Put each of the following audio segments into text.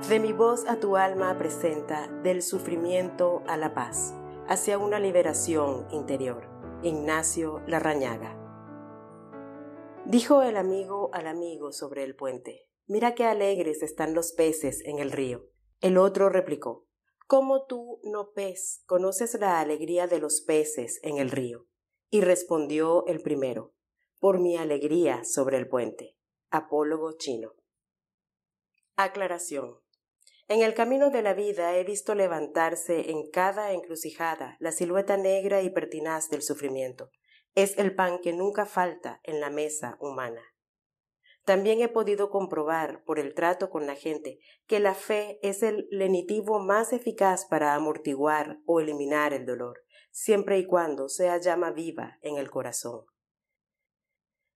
De mi voz a tu alma presenta, del sufrimiento a la paz, hacia una liberación interior. Ignacio Larrañaga. Dijo el amigo al amigo sobre el puente: mira qué alegres están los peces en el río. El otro replicó: ¿cómo tú, no pez, conoces la alegría de los peces en el río? Y respondió el primero: por mi alegría sobre el puente. Apólogo chino. Aclaración. En el camino de la vida he visto levantarse en cada encrucijada la silueta negra y pertinaz del sufrimiento. Es el pan que nunca falta en la mesa humana. También he podido comprobar, por el trato con la gente, que la fe es el lenitivo más eficaz para amortiguar o eliminar el dolor, siempre y cuando sea llama viva en el corazón.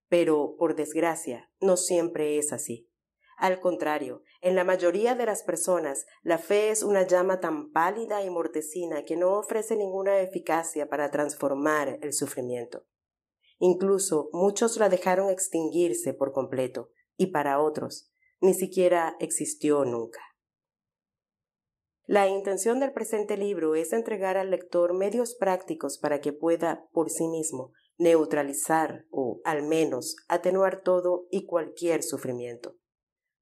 Pero, por desgracia, no siempre es así. Al contrario, en la mayoría de las personas, la fe es una llama tan pálida y mortecina que no ofrece ninguna eficacia para transformar el sufrimiento. Incluso muchos la dejaron extinguirse por completo, y para otros, ni siquiera existió nunca. La intención del presente libro es entregar al lector medios prácticos para que pueda, por sí mismo, neutralizar o, al menos, atenuar todo y cualquier sufrimiento.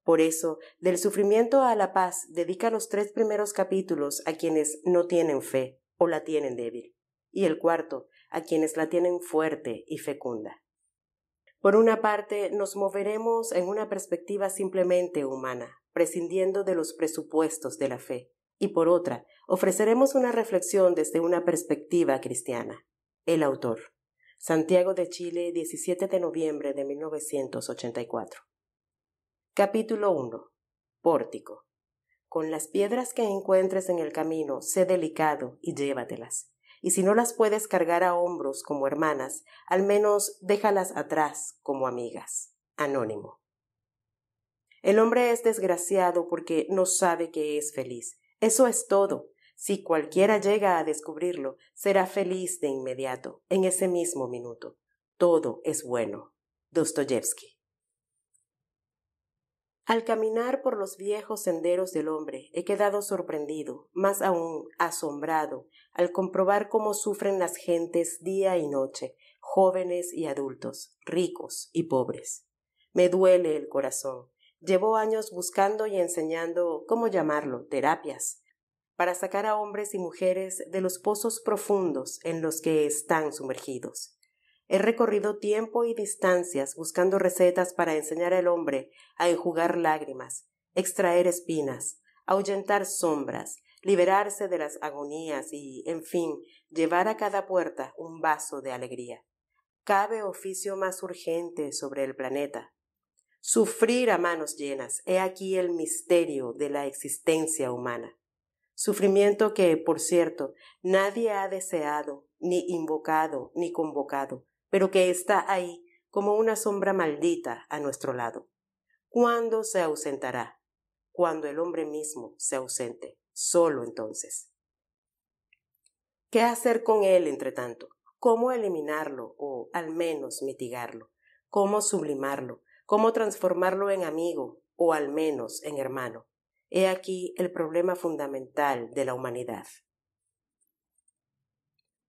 Por eso, del sufrimiento a la paz dedica los 3 primeros capítulos a quienes no tienen fe o la tienen débil, y el cuarto a quienes la tienen fuerte y fecunda. Por una parte, nos moveremos en una perspectiva simplemente humana, prescindiendo de los presupuestos de la fe, y por otra, ofreceremos una reflexión desde una perspectiva cristiana. El autor. Santiago de Chile, 17 de noviembre de 1984. Capítulo 1. Pórtico. Con las piedras que encuentres en el camino, sé delicado y llévatelas. Y si no las puedes cargar a hombros como hermanas, al menos déjalas atrás como amigas. Anónimo. El hombre es desgraciado porque no sabe que es feliz. Eso es todo. Si cualquiera llega a descubrirlo, será feliz de inmediato, en ese mismo minuto. Todo es bueno. Dostoyevsky. Al caminar por los viejos senderos del hombre, he quedado sorprendido, más aún asombrado, al comprobar cómo sufren las gentes día y noche, jóvenes y adultos, ricos y pobres. Me duele el corazón. Llevo años buscando y enseñando, ¿cómo llamarlo?, terapias, para sacar a hombres y mujeres de los pozos profundos en los que están sumergidos. He recorrido tiempo y distancias buscando recetas para enseñar al hombre a enjugar lágrimas, extraer espinas, ahuyentar sombras, liberarse de las agonías y, en fin, llevar a cada puerta un vaso de alegría. ¿Cabe oficio más urgente sobre el planeta? Sufrir a manos llenas, he aquí el misterio de la existencia humana. Sufrimiento que, por cierto, nadie ha deseado, ni invocado, ni convocado, pero que está ahí como una sombra maldita a nuestro lado. ¿Cuándo se ausentará? Cuando el hombre mismo se ausente, solo entonces. ¿Qué hacer con él, entre tanto? ¿Cómo eliminarlo o, al menos, mitigarlo? ¿Cómo sublimarlo? ¿Cómo transformarlo en amigo o, al menos, en hermano? He aquí el problema fundamental de la humanidad.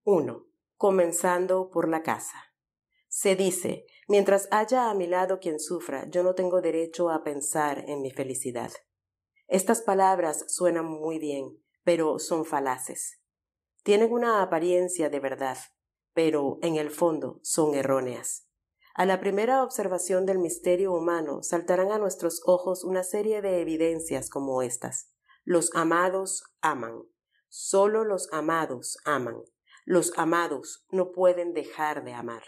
1. Comenzando por la casa. Se dice, mientras haya a mi lado quien sufra, yo no tengo derecho a pensar en mi felicidad. Estas palabras suenan muy bien, pero son falaces. Tienen una apariencia de verdad, pero en el fondo son erróneas. A la primera observación del misterio humano saltarán a nuestros ojos una serie de evidencias como estas. Los amados aman. Solo los amados aman. Los amados no pueden dejar de amar.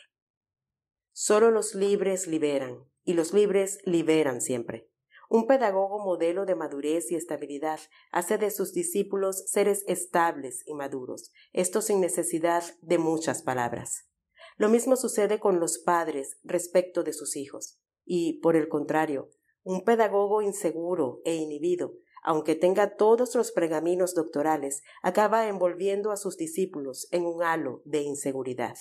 Solo los libres liberan, y los libres liberan siempre. Un pedagogo modelo de madurez y estabilidad hace de sus discípulos seres estables y maduros, esto sin necesidad de muchas palabras. Lo mismo sucede con los padres respecto de sus hijos, y, por el contrario, un pedagogo inseguro e inhibido, aunque tenga todos los pergaminos doctorales, acaba envolviendo a sus discípulos en un halo de inseguridad.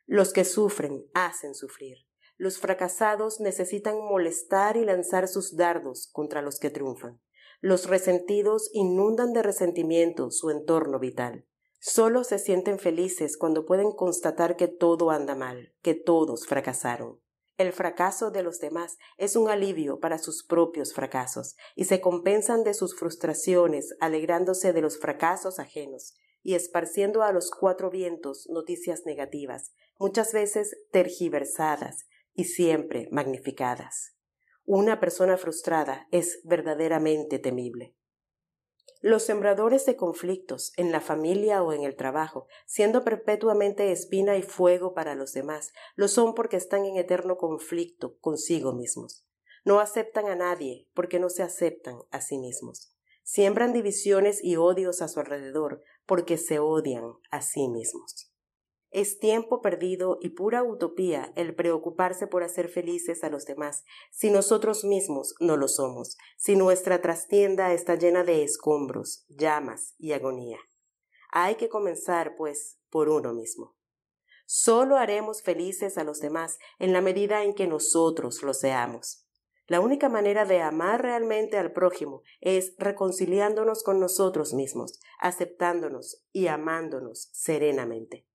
Los que sufren hacen sufrir. Los fracasados necesitan molestar y lanzar sus dardos contra los que triunfan. Los resentidos inundan de resentimiento su entorno vital. Solo se sienten felices cuando pueden constatar que todo anda mal, que todos fracasaron. El fracaso de los demás es un alivio para sus propios fracasos y se compensan de sus frustraciones alegrándose de los fracasos ajenos y esparciendo a los cuatro vientos noticias negativas, muchas veces tergiversadas y siempre magnificadas. Una persona frustrada es verdaderamente temible. Los sembradores de conflictos en la familia o en el trabajo, siendo perpetuamente espina y fuego para los demás, lo son porque están en eterno conflicto consigo mismos. No aceptan a nadie porque no se aceptan a sí mismos. Siembran divisiones y odios a su alrededor porque se odian a sí mismos. Es tiempo perdido y pura utopía el preocuparse por hacer felices a los demás si nosotros mismos no lo somos, si nuestra trastienda está llena de escombros, llamas y agonía. Hay que comenzar, pues, por uno mismo. Solo haremos felices a los demás en la medida en que nosotros lo seamos. La única manera de amar realmente al prójimo es reconciliándonos con nosotros mismos, aceptándonos y amándonos serenamente.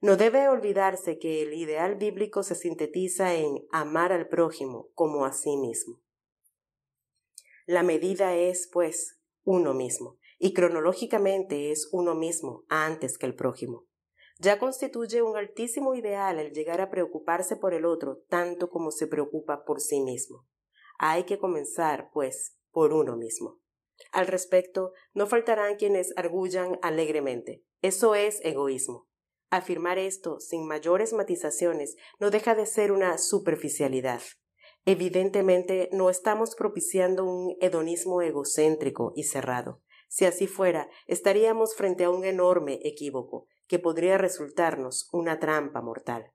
No debe olvidarse que el ideal bíblico se sintetiza en amar al prójimo como a sí mismo. La medida es, pues, uno mismo, y cronológicamente es uno mismo antes que el prójimo. Ya constituye un altísimo ideal el llegar a preocuparse por el otro tanto como se preocupa por sí mismo. Hay que comenzar, pues, por uno mismo. Al respecto, no faltarán quienes arguyan alegremente. Eso es egoísmo. Afirmar esto sin mayores matizaciones no deja de ser una superficialidad. Evidentemente no estamos propiciando un hedonismo egocéntrico y cerrado. Si así fuera, estaríamos frente a un enorme equívoco que podría resultarnos una trampa mortal.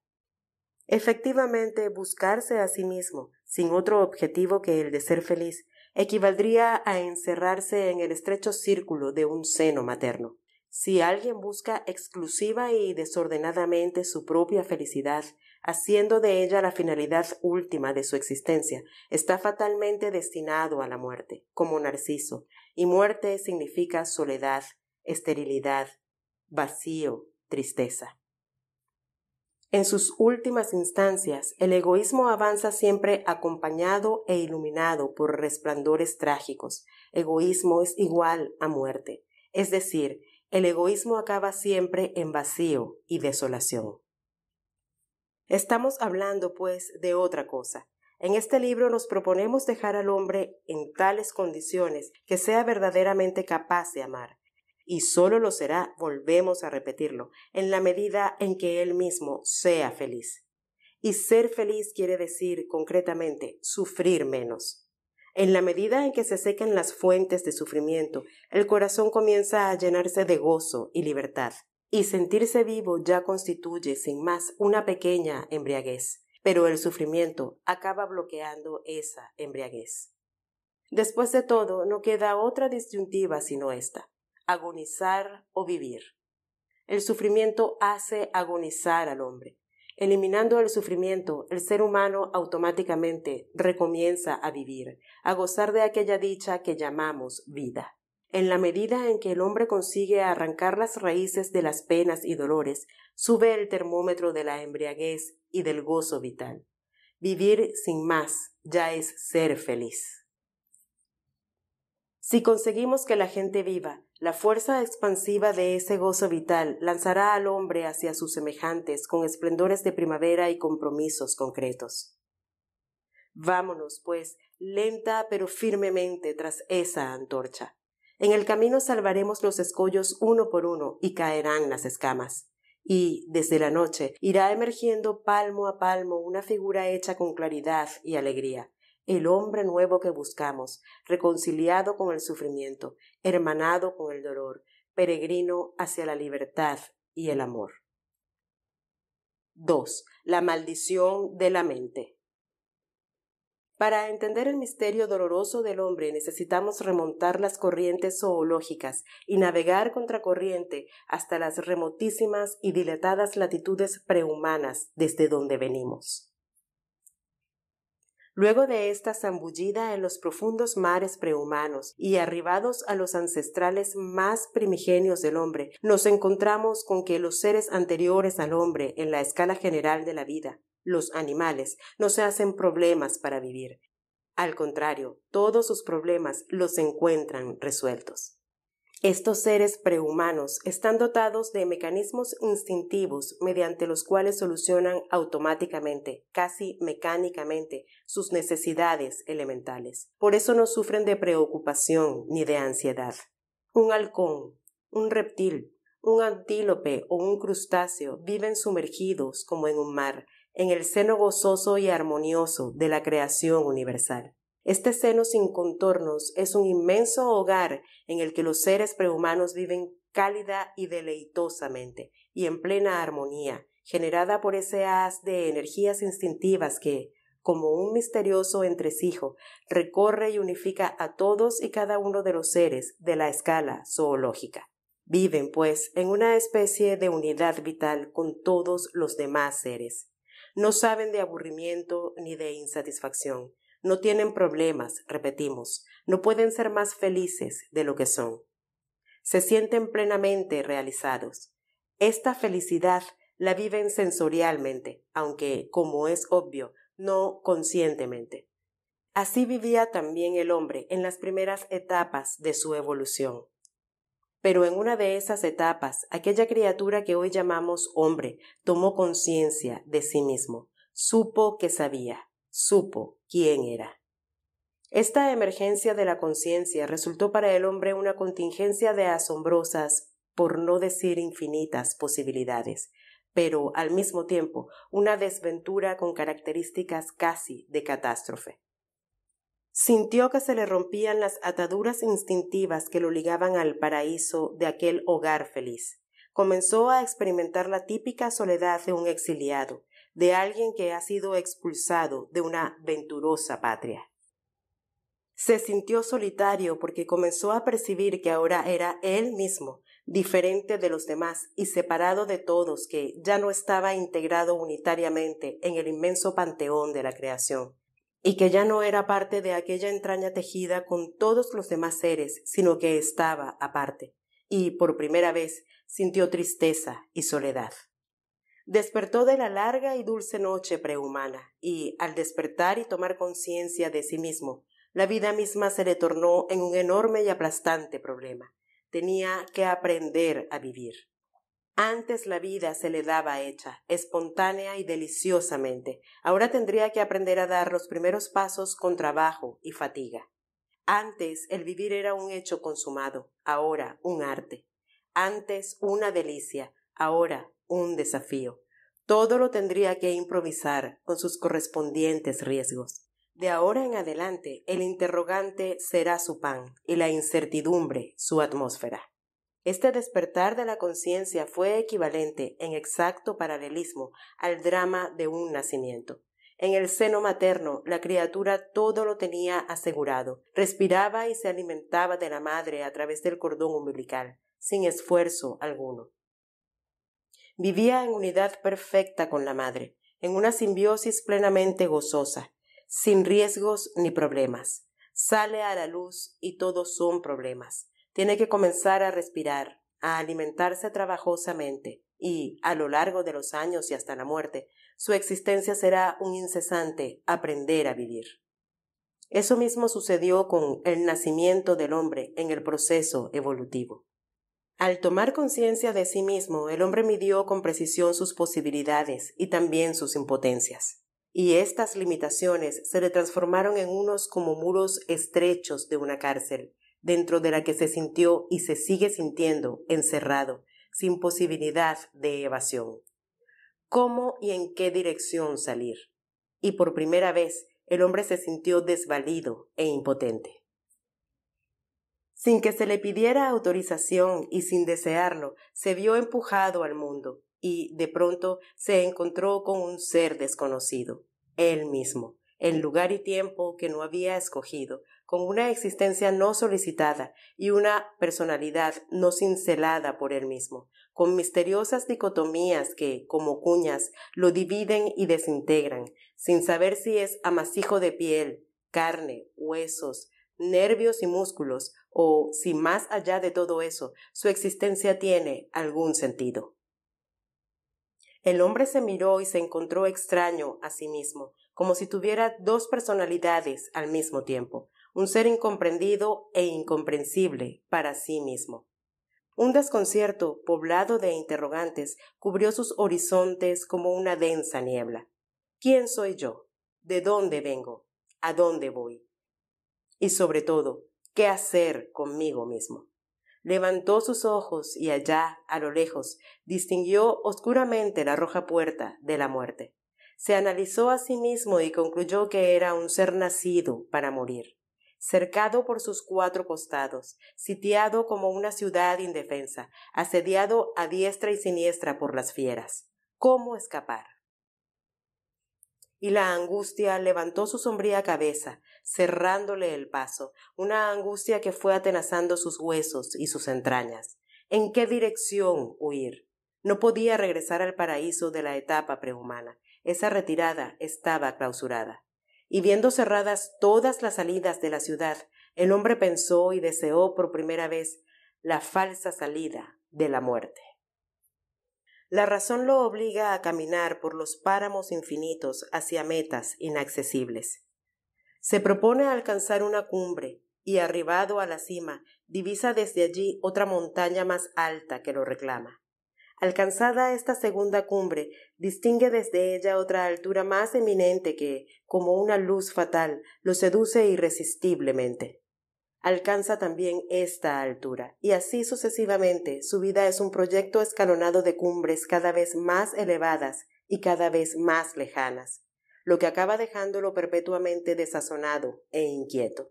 Efectivamente, buscarse a sí mismo, sin otro objetivo que el de ser feliz, equivaldría a encerrarse en el estrecho círculo de un seno materno. Si alguien busca exclusiva y desordenadamente su propia felicidad, haciendo de ella la finalidad última de su existencia, está fatalmente destinado a la muerte, como Narciso, y muerte significa soledad, esterilidad, vacío, tristeza. En sus últimas instancias, el egoísmo avanza siempre acompañado e iluminado por resplandores trágicos. Egoísmo es igual a muerte, es decir, el egoísmo acaba siempre en vacío y desolación. Estamos hablando, pues, de otra cosa. En este libro nos proponemos dejar al hombre en tales condiciones que sea verdaderamente capaz de amar. Y solo lo será, volvemos a repetirlo, en la medida en que él mismo sea feliz. Y ser feliz quiere decir, concretamente, sufrir menos. En la medida en que se secan las fuentes de sufrimiento, el corazón comienza a llenarse de gozo y libertad, y sentirse vivo ya constituye, sin más, una pequeña embriaguez, pero el sufrimiento acaba bloqueando esa embriaguez. Después de todo, no queda otra disyuntiva sino esta: agonizar o vivir. El sufrimiento hace agonizar al hombre. Eliminando el sufrimiento, el ser humano automáticamente recomienza a vivir, a gozar de aquella dicha que llamamos vida. En la medida en que el hombre consigue arrancar las raíces de las penas y dolores, sube el termómetro de la embriaguez y del gozo vital. Vivir sin más ya es ser feliz. Si conseguimos que la gente viva, la fuerza expansiva de ese gozo vital lanzará al hombre hacia sus semejantes con esplendores de primavera y compromisos concretos. Vámonos, pues, lenta pero firmemente tras esa antorcha. En el camino salvaremos los escollos uno por uno y caerán las escamas. Y, desde la noche, irá emergiendo palmo a palmo una figura hecha con claridad y alegría. El hombre nuevo que buscamos, reconciliado con el sufrimiento, hermanado con el dolor, peregrino hacia la libertad y el amor. 2. La maldición de la mente. Para entender el misterio doloroso del hombre necesitamos remontar las corrientes zoológicas y navegar contracorriente hasta las remotísimas y dilatadas latitudes prehumanas desde donde venimos. Luego de esta zambullida en los profundos mares prehumanos y arribados a los ancestrales más primigenios del hombre, nos encontramos con que los seres anteriores al hombre en la escala general de la vida, los animales, no se hacen problemas para vivir. Al contrario, todos sus problemas los encuentran resueltos. Estos seres prehumanos están dotados de mecanismos instintivos mediante los cuales solucionan automáticamente, casi mecánicamente, sus necesidades elementales. Por eso no sufren de preocupación ni de ansiedad. Un halcón, un reptil, un antílope o un crustáceo viven sumergidos como en un mar, en el seno gozoso y armonioso de la creación universal. Este seno sin contornos es un inmenso hogar en el que los seres prehumanos viven cálida y deleitosamente y en plena armonía, generada por ese haz de energías instintivas que, como un misterioso entresijo, recorre y unifica a todos y cada uno de los seres de la escala zoológica. Viven, pues, en una especie de unidad vital con todos los demás seres. No saben de aburrimiento ni de insatisfacción. No tienen problemas, repetimos, no pueden ser más felices de lo que son. Se sienten plenamente realizados. Esta felicidad la viven sensorialmente, aunque, como es obvio, no conscientemente. Así vivía también el hombre en las primeras etapas de su evolución. Pero en una de esas etapas, aquella criatura que hoy llamamos hombre tomó conciencia de sí mismo, supo que sabía, supo quién era. Esta emergencia de la conciencia resultó para el hombre una contingencia de asombrosas, por no decir infinitas, posibilidades, pero al mismo tiempo una desventura con características casi de catástrofe. Sintió que se le rompían las ataduras instintivas que lo ligaban al paraíso de aquel hogar feliz. Comenzó a experimentar la típica soledad de un exiliado, de alguien que ha sido expulsado de una venturosa patria. Se sintió solitario porque comenzó a percibir que ahora era él mismo, diferente de los demás y separado de todos, que ya no estaba integrado unitariamente en el inmenso panteón de la creación, y que ya no era parte de aquella entraña tejida con todos los demás seres, sino que estaba aparte, y por primera vez sintió tristeza y soledad. Despertó de la larga y dulce noche prehumana, y al despertar y tomar conciencia de sí mismo, la vida misma se le tornó en un enorme y aplastante problema. Tenía que aprender a vivir. Antes la vida se le daba hecha, espontánea y deliciosamente. Ahora tendría que aprender a dar los primeros pasos con trabajo y fatiga. Antes el vivir era un hecho consumado, ahora un arte. Antes una delicia, ahora un desafío. Todo lo tendría que improvisar con sus correspondientes riesgos. De ahora en adelante, el interrogante será su pan y la incertidumbre su atmósfera. Este despertar de la conciencia fue equivalente, en exacto paralelismo, al drama de un nacimiento. En el seno materno, la criatura todo lo tenía asegurado. Respiraba y se alimentaba de la madre a través del cordón umbilical, sin esfuerzo alguno. Vivía en unidad perfecta con la madre, en una simbiosis plenamente gozosa, sin riesgos ni problemas. Sale a la luz y todos son problemas. Tiene que comenzar a respirar, a alimentarse trabajosamente y, a lo largo de los años y hasta la muerte, su existencia será un incesante aprender a vivir. Eso mismo sucedió con el nacimiento del hombre en el proceso evolutivo. Al tomar conciencia de sí mismo, el hombre midió con precisión sus posibilidades y también sus impotencias. Y estas limitaciones se le transformaron en unos como muros estrechos de una cárcel, dentro de la que se sintió y se sigue sintiendo encerrado, sin posibilidad de evasión. ¿Cómo y en qué dirección salir? Y por primera vez el hombre se sintió desvalido e impotente. Sin que se le pidiera autorización y sin desearlo, se vio empujado al mundo y, de pronto, se encontró con un ser desconocido, él mismo, en lugar y tiempo que no había escogido, con una existencia no solicitada y una personalidad no cincelada por él mismo, con misteriosas dicotomías que, como cuñas, lo dividen y desintegran, sin saber si es amasijo de piel, carne, huesos, nervios y músculos, o si más allá de todo eso, su existencia tiene algún sentido. El hombre se miró y se encontró extraño a sí mismo, como si tuviera dos personalidades al mismo tiempo, un ser incomprendido e incomprensible para sí mismo. Un desconcierto poblado de interrogantes cubrió sus horizontes como una densa niebla. ¿Quién soy yo? ¿De dónde vengo? ¿A dónde voy? Y sobre todo, ¿qué hacer conmigo mismo? Levantó sus ojos y allá, a lo lejos, distinguió oscuramente la roja puerta de la muerte. Se analizó a sí mismo y concluyó que era un ser nacido para morir, cercado por sus cuatro costados, sitiado como una ciudad indefensa, asediado a diestra y siniestra por las fieras. ¿Cómo escapar? Y la angustia levantó su sombría cabeza, cerrándole el paso, una angustia que fue atenazando sus huesos y sus entrañas. ¿En qué dirección huir? No podía regresar al paraíso de la etapa prehumana. Esa retirada estaba clausurada. Y viendo cerradas todas las salidas de la ciudad, el hombre pensó y deseó por primera vez la falsa salida de la muerte. La razón lo obliga a caminar por los páramos infinitos hacia metas inaccesibles. Se propone alcanzar una cumbre y, arribado a la cima, divisa desde allí otra montaña más alta que lo reclama. Alcanzada esta segunda cumbre, distingue desde ella otra altura más eminente que, como una luz fatal, lo seduce irresistiblemente. Alcanza también esta altura, y así sucesivamente su vida es un proyecto escalonado de cumbres cada vez más elevadas y cada vez más lejanas, lo que acaba dejándolo perpetuamente desazonado e inquieto.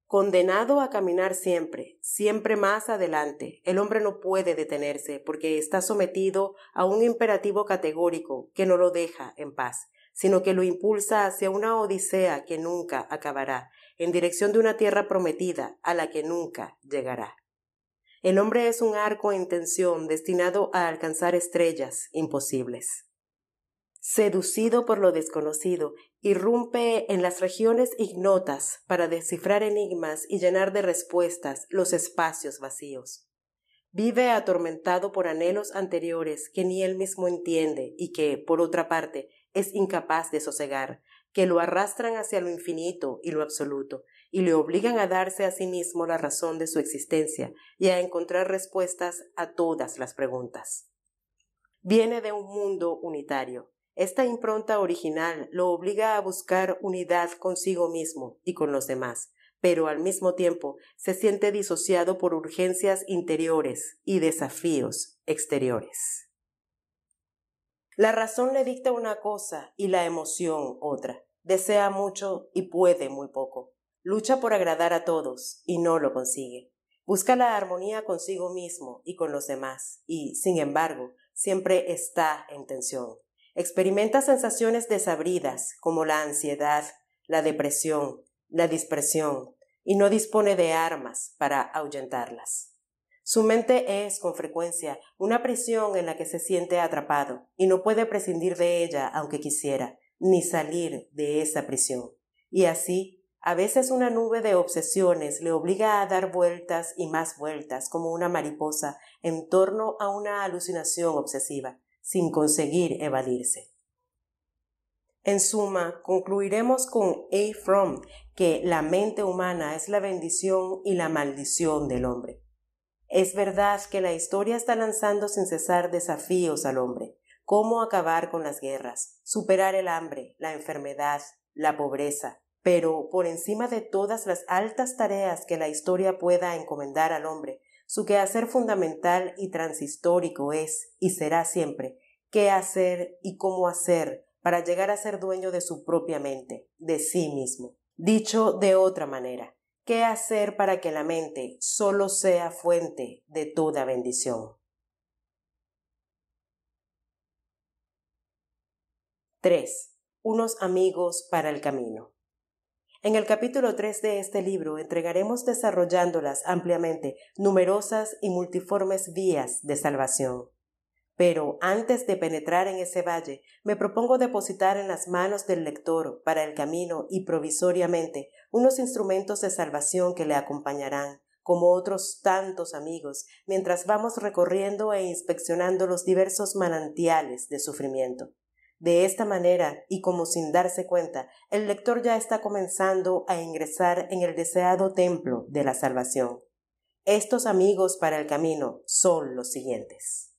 Condenado a caminar siempre, siempre más adelante, el hombre no puede detenerse porque está sometido a un imperativo categórico que no lo deja en paz, sino que lo impulsa hacia una odisea que nunca acabará, en dirección de una tierra prometida a la que nunca llegará. El hombre es un arco en tensión destinado a alcanzar estrellas imposibles. Seducido por lo desconocido, irrumpe en las regiones ignotas para descifrar enigmas y llenar de respuestas los espacios vacíos. Vive atormentado por anhelos anteriores que ni él mismo entiende y que, por otra parte, es incapaz de sosegar, que lo arrastran hacia lo infinito y lo absoluto, y le obligan a darse a sí mismo la razón de su existencia y a encontrar respuestas a todas las preguntas. Viene de un mundo unitario. Esta impronta original lo obliga a buscar unidad consigo mismo y con los demás, pero al mismo tiempo se siente disociado por urgencias interiores y desafíos exteriores. La razón le dicta una cosa y la emoción otra. Desea mucho y puede muy poco. Lucha por agradar a todos y no lo consigue. Busca la armonía consigo mismo y con los demás y, sin embargo, siempre está en tensión. Experimenta sensaciones desabridas como la ansiedad, la depresión, la dispersión y no dispone de armas para ahuyentarlas. Su mente es, con frecuencia, una prisión en la que se siente atrapado y no puede prescindir de ella aunque quisiera, ni salir de esa prisión. Y así, a veces una nube de obsesiones le obliga a dar vueltas y más vueltas como una mariposa en torno a una alucinación obsesiva, sin conseguir evadirse. En suma, concluiremos con A. Fromm que la mente humana es la bendición y la maldición del hombre. Es verdad que la historia está lanzando sin cesar desafíos al hombre. Cómo acabar con las guerras, superar el hambre, la enfermedad, la pobreza. Pero por encima de todas las altas tareas que la historia pueda encomendar al hombre, su quehacer fundamental y transhistórico es, y será siempre, qué hacer y cómo hacer para llegar a ser dueño de su propia mente, de sí mismo. Dicho de otra manera, ¿qué hacer para que la mente solo sea fuente de toda bendición? 3. Unos amigos para el camino. En el capítulo 3 de este libro entregaremos desarrollándolas ampliamente numerosas y multiformes vías de salvación. Pero antes de penetrar en ese valle, me propongo depositar en las manos del lector para el camino y provisoriamente unos instrumentos de salvación que le acompañarán, como otros tantos amigos, mientras vamos recorriendo e inspeccionando los diversos manantiales de sufrimiento. De esta manera, y como sin darse cuenta, el lector ya está comenzando a ingresar en el deseado templo de la salvación. Estos amigos para el camino son los siguientes.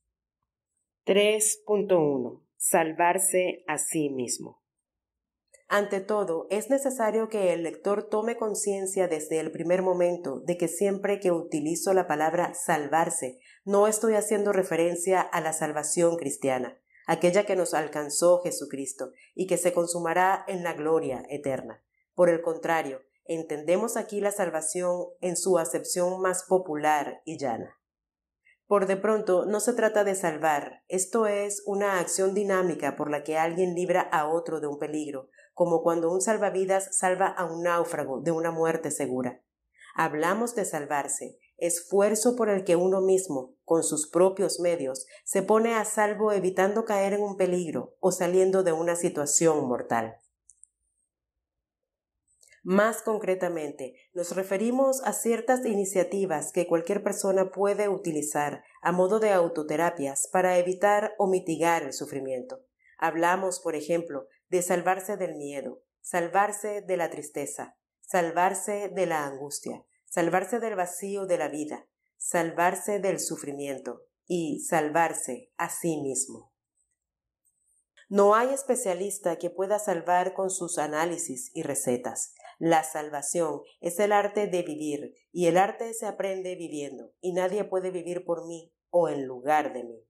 3.1. Salvarse a sí mismo. Ante todo, es necesario que el lector tome conciencia desde el primer momento de que siempre que utilizo la palabra salvarse, no estoy haciendo referencia a la salvación cristiana, aquella que nos alcanzó Jesucristo y que se consumará en la gloria eterna. Por el contrario, entendemos aquí la salvación en su acepción más popular y llana. Por de pronto, no se trata de salvar, esto es una acción dinámica por la que alguien libra a otro de un peligro, como cuando un salvavidas salva a un náufrago de una muerte segura. Hablamos de salvarse, esfuerzo por el que uno mismo, con sus propios medios, se pone a salvo evitando caer en un peligro o saliendo de una situación mortal. Más concretamente, nos referimos a ciertas iniciativas que cualquier persona puede utilizar a modo de autoterapias para evitar o mitigar el sufrimiento. Hablamos, por ejemplo, de salvarse del miedo, salvarse de la tristeza, salvarse de la angustia, salvarse del vacío de la vida, salvarse del sufrimiento y salvarse a sí mismo. No hay especialista que pueda salvar con sus análisis y recetas. La salvación es el arte de vivir, y el arte se aprende viviendo, y nadie puede vivir por mí o en lugar de mí.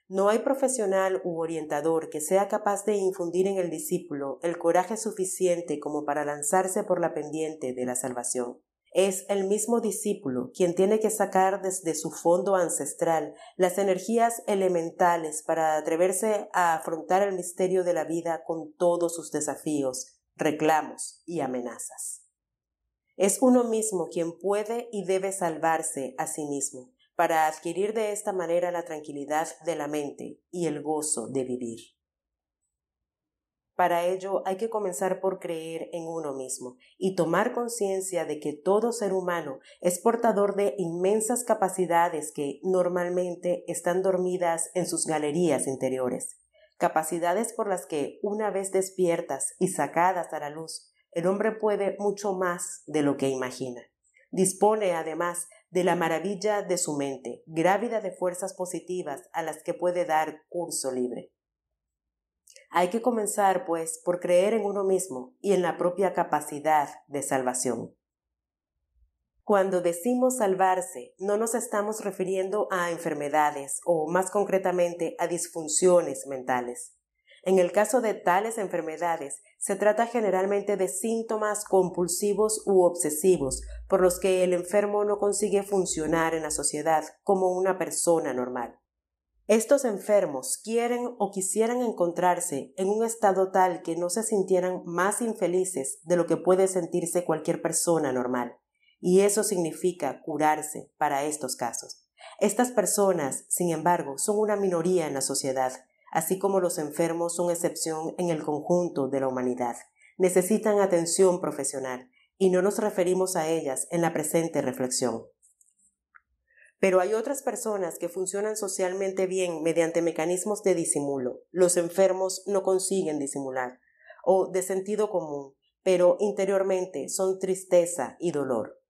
No hay profesional u orientador que sea capaz de infundir en el discípulo el coraje suficiente como para lanzarse por la pendiente de la salvación. Es el mismo discípulo quien tiene que sacar desde su fondo ancestral las energías elementales para atreverse a afrontar el misterio de la vida con todos sus desafíos, reclamos y amenazas. Es uno mismo quien puede y debe salvarse a sí mismo, para adquirir de esta manera la tranquilidad de la mente y el gozo de vivir. Para ello hay que comenzar por creer en uno mismo y tomar conciencia de que todo ser humano es portador de inmensas capacidades que normalmente están dormidas en sus galerías interiores, capacidades por las que, una vez despiertas y sacadas a la luz, el hombre puede mucho más de lo que imagina. Dispone, además, de la maravilla de su mente, grávida de fuerzas positivas a las que puede dar curso libre. Hay que comenzar, pues, por creer en uno mismo y en la propia capacidad de salvación. Cuando decimos salvarse, no nos estamos refiriendo a enfermedades o, más concretamente, a disfunciones mentales. En el caso de tales enfermedades, se trata generalmente de síntomas compulsivos u obsesivos por los que el enfermo no consigue funcionar en la sociedad como una persona normal. Estos enfermos quieren o quisieran encontrarse en un estado tal que no se sintieran más infelices de lo que puede sentirse cualquier persona normal, y eso significa curarse para estos casos. Estas personas, sin embargo, son una minoría en la sociedad, así como los enfermos son excepción en el conjunto de la humanidad. Necesitan atención profesional, y no nos referimos a ellas en la presente reflexión. Pero hay otras personas que funcionan socialmente bien mediante mecanismos de disimulo. Los enfermos no consiguen disimular, o de sentido común, pero interiormente son tristeza y dolor.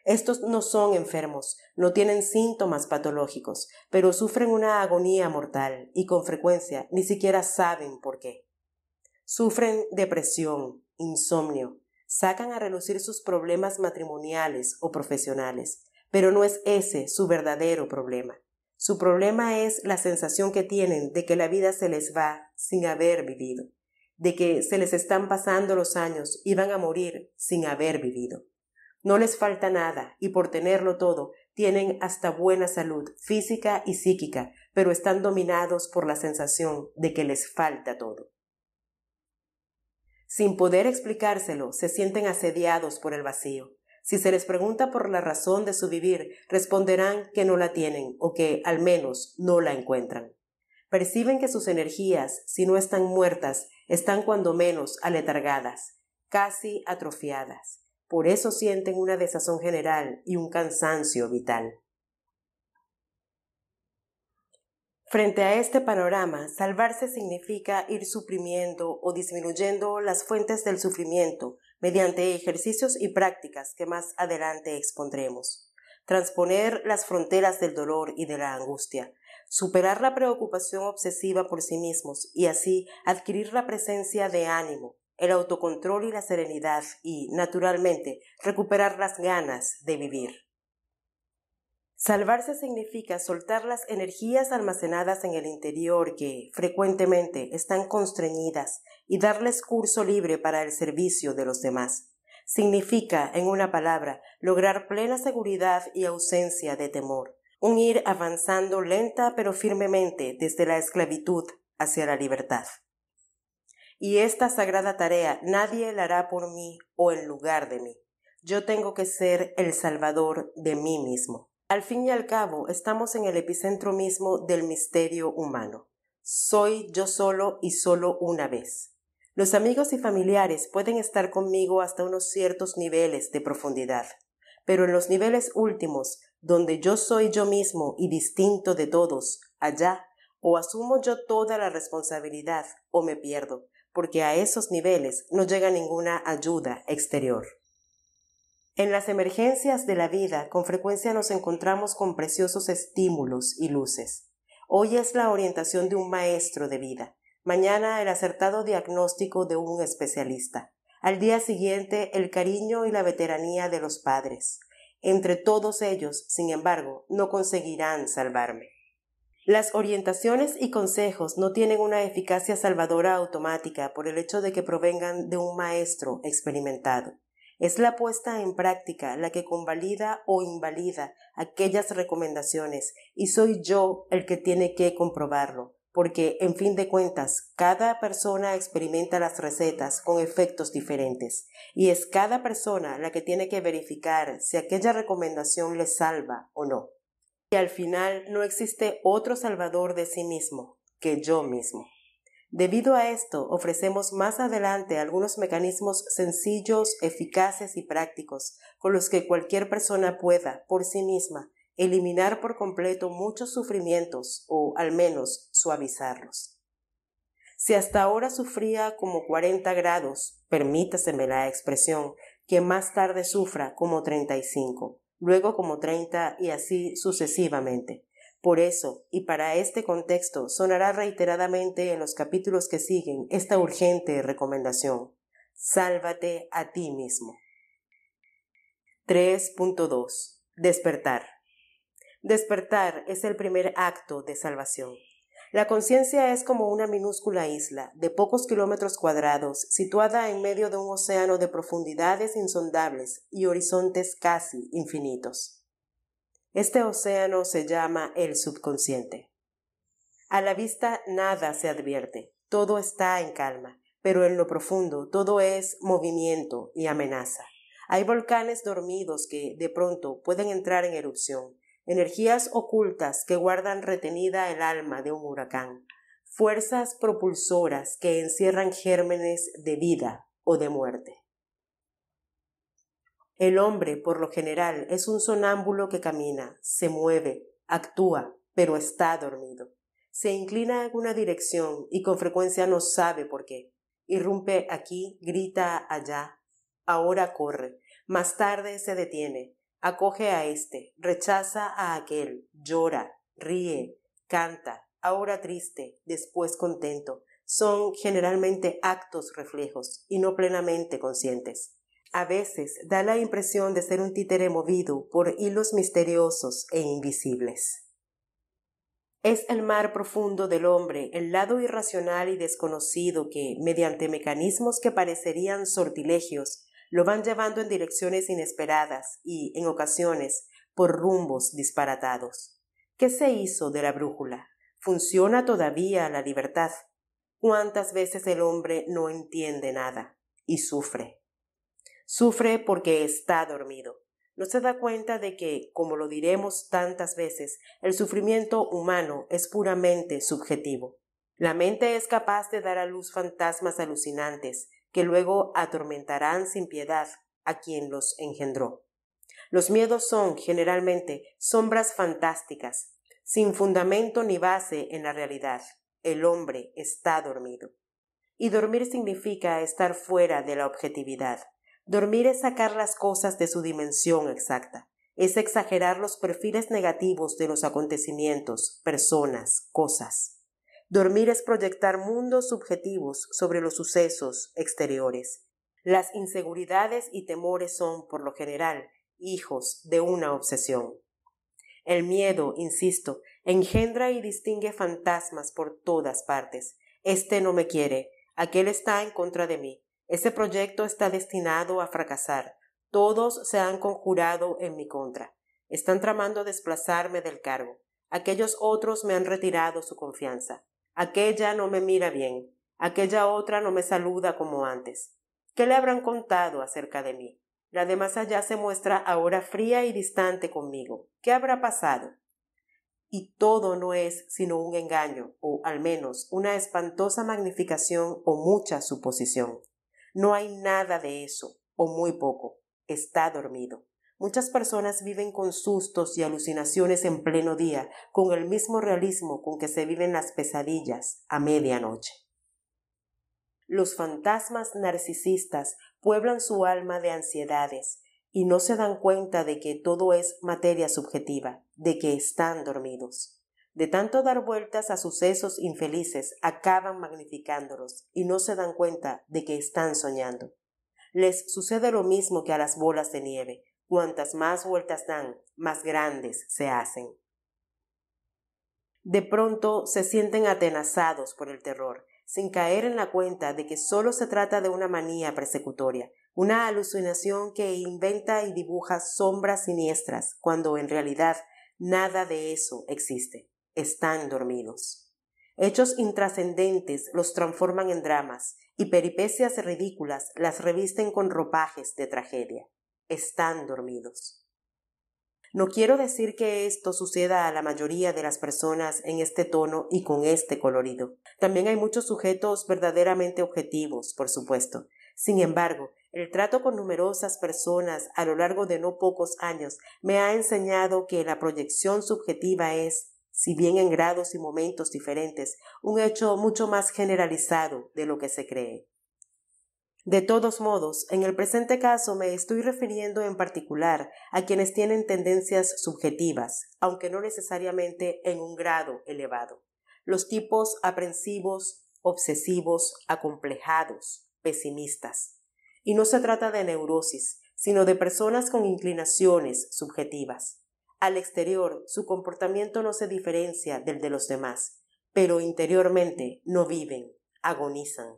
Estos no son enfermos, no tienen síntomas patológicos, pero sufren una agonía mortal y con frecuencia ni siquiera saben por qué. Sufren depresión, insomnio, sacan a relucir sus problemas matrimoniales o profesionales, pero no es ese su verdadero problema. Su problema es la sensación que tienen de que la vida se les va sin haber vivido, de que se les están pasando los años y van a morir sin haber vivido. No les falta nada y por tenerlo todo tienen hasta buena salud física y psíquica, pero están dominados por la sensación de que les falta todo. Sin poder explicárselo, se sienten asediados por el vacío. Si se les pregunta por la razón de su vivir, responderán que no la tienen o que, al menos, no la encuentran. Perciben que sus energías, si no están muertas, están cuando menos aletargadas, casi atrofiadas. Por eso sienten una desazón general y un cansancio vital. Frente a este panorama, salvarse significa ir suprimiendo o disminuyendo las fuentes del sufrimiento mediante ejercicios y prácticas que más adelante expondremos. Transponer las fronteras del dolor y de la angustia, superar la preocupación obsesiva por sí mismos y así adquirir la presencia de ánimo, el autocontrol y la serenidad y, naturalmente, recuperar las ganas de vivir. Salvarse significa soltar las energías almacenadas en el interior que, frecuentemente, están constreñidas y darles curso libre para el servicio de los demás. Significa, en una palabra, lograr plena seguridad y ausencia de temor, un ir avanzando lenta pero firmemente desde la esclavitud hacia la libertad. Y esta sagrada tarea nadie la hará por mí o en lugar de mí. Yo tengo que ser el salvador de mí mismo. Al fin y al cabo, estamos en el epicentro mismo del misterio humano. Soy yo solo y solo una vez. Los amigos y familiares pueden estar conmigo hasta unos ciertos niveles de profundidad, pero en los niveles últimos, donde yo soy yo mismo y distinto de todos, allá, o asumo yo toda la responsabilidad o me pierdo, porque a esos niveles no llega ninguna ayuda exterior. En las emergencias de la vida, con frecuencia nos encontramos con preciosos estímulos y luces. Hoy es la orientación de un maestro de vida, mañana el acertado diagnóstico de un especialista, al día siguiente el cariño y la veteranía de los padres. Entre todos ellos, sin embargo, no conseguirán salvarme. Las orientaciones y consejos no tienen una eficacia salvadora automática por el hecho de que provengan de un maestro experimentado. Es la puesta en práctica la que convalida o invalida aquellas recomendaciones y soy yo el que tiene que comprobarlo, porque, en fin de cuentas, cada persona experimenta las recetas con efectos diferentes y es cada persona la que tiene que verificar si aquella recomendación le salva o no. Y al final no existe otro salvador de sí mismo que yo mismo. Debido a esto, ofrecemos más adelante algunos mecanismos sencillos, eficaces y prácticos con los que cualquier persona pueda, por sí misma, eliminar por completo muchos sufrimientos o, al menos, suavizarlos. Si hasta ahora sufría como 40 grados, permítaseme la expresión, que más tarde sufra como 35, luego como 30 y así sucesivamente. Por eso, y para este contexto, sonará reiteradamente en los capítulos que siguen esta urgente recomendación. Sálvate a ti mismo. 3.2. Despertar. Despertar es el primer acto de salvación. La conciencia es como una minúscula isla de pocos kilómetros cuadrados situada en medio de un océano de profundidades insondables y horizontes casi infinitos. Este océano se llama el subconsciente. A la vista nada se advierte, todo está en calma, pero en lo profundo todo es movimiento y amenaza. Hay volcanes dormidos que, de pronto, pueden entrar en erupción, energías ocultas que guardan retenida el alma de un huracán, fuerzas propulsoras que encierran gérmenes de vida o de muerte. El hombre, por lo general, es un sonámbulo que camina, se mueve, actúa, pero está dormido. Se inclina en una dirección y con frecuencia no sabe por qué. Irrumpe aquí, grita allá, ahora corre, más tarde se detiene, acoge a este, rechaza a aquel, llora, ríe, canta, ahora triste, después contento. Son generalmente actos reflejos y no plenamente conscientes. A veces da la impresión de ser un títere movido por hilos misteriosos e invisibles. Es el mar profundo del hombre, el lado irracional y desconocido que, mediante mecanismos que parecerían sortilegios, lo van llevando en direcciones inesperadas y, en ocasiones, por rumbos disparatados. ¿Qué se hizo de la brújula? ¿Funciona todavía la libertad? ¿Cuántas veces el hombre no entiende nada? y sufre. Sufre porque está dormido. No se da cuenta de que, como lo diremos tantas veces, el sufrimiento humano es puramente subjetivo. La mente es capaz de dar a luz fantasmas alucinantes que luego atormentarán sin piedad a quien los engendró. Los miedos son, generalmente, sombras fantásticas, sin fundamento ni base en la realidad. El hombre está dormido. Y dormir significa estar fuera de la objetividad. Dormir es sacar las cosas de su dimensión exacta. Es exagerar los perfiles negativos de los acontecimientos, personas, cosas. Dormir es proyectar mundos subjetivos sobre los sucesos exteriores. Las inseguridades y temores son, por lo general, hijos de una obsesión. El miedo, insisto, engendra y distingue fantasmas por todas partes. Este no me quiere, aquel está en contra de mí, ese proyecto está destinado a fracasar, todos se han conjurado en mi contra, están tramando desplazarme del cargo, aquellos otros me han retirado su confianza, aquella no me mira bien, aquella otra no me saluda como antes. ¿Qué le habrán contado acerca de mí? La de más allá se muestra ahora fría y distante conmigo. ¿Qué habrá pasado? Y todo no es sino un engaño, o al menos una espantosa magnificación o mucha suposición. No hay nada de eso, o muy poco. Está dormido. Muchas personas viven con sustos y alucinaciones en pleno día, con el mismo realismo con que se viven las pesadillas a medianoche. Los fantasmas narcisistas pueblan su alma de ansiedades y no se dan cuenta de que todo es materia subjetiva, de que están dormidos. De tanto dar vueltas a sucesos infelices, acaban magnificándolos y no se dan cuenta de que están soñando. Les sucede lo mismo que a las bolas de nieve. Cuantas más vueltas dan, más grandes se hacen. De pronto se sienten atenazados por el terror, sin caer en la cuenta de que solo se trata de una manía persecutoria, una alucinación que inventa y dibuja sombras siniestras, cuando en realidad nada de eso existe. Están dormidos. Hechos intrascendentes los transforman en dramas, y peripecias ridículas las revisten con ropajes de tragedia. Están dormidos. No quiero decir que esto suceda a la mayoría de las personas en este tono y con este colorido. También hay muchos sujetos verdaderamente objetivos, por supuesto. Sin embargo, el trato con numerosas personas a lo largo de no pocos años me ha enseñado que la proyección subjetiva es, si bien en grados y momentos diferentes, un hecho mucho más generalizado de lo que se cree. De todos modos, en el presente caso me estoy refiriendo en particular a quienes tienen tendencias subjetivas, aunque no necesariamente en un grado elevado. Los tipos aprensivos, obsesivos, acomplejados, pesimistas. Y no se trata de neurosis, sino de personas con inclinaciones subjetivas. Al exterior, su comportamiento no se diferencia del de los demás, pero interiormente no viven, agonizan.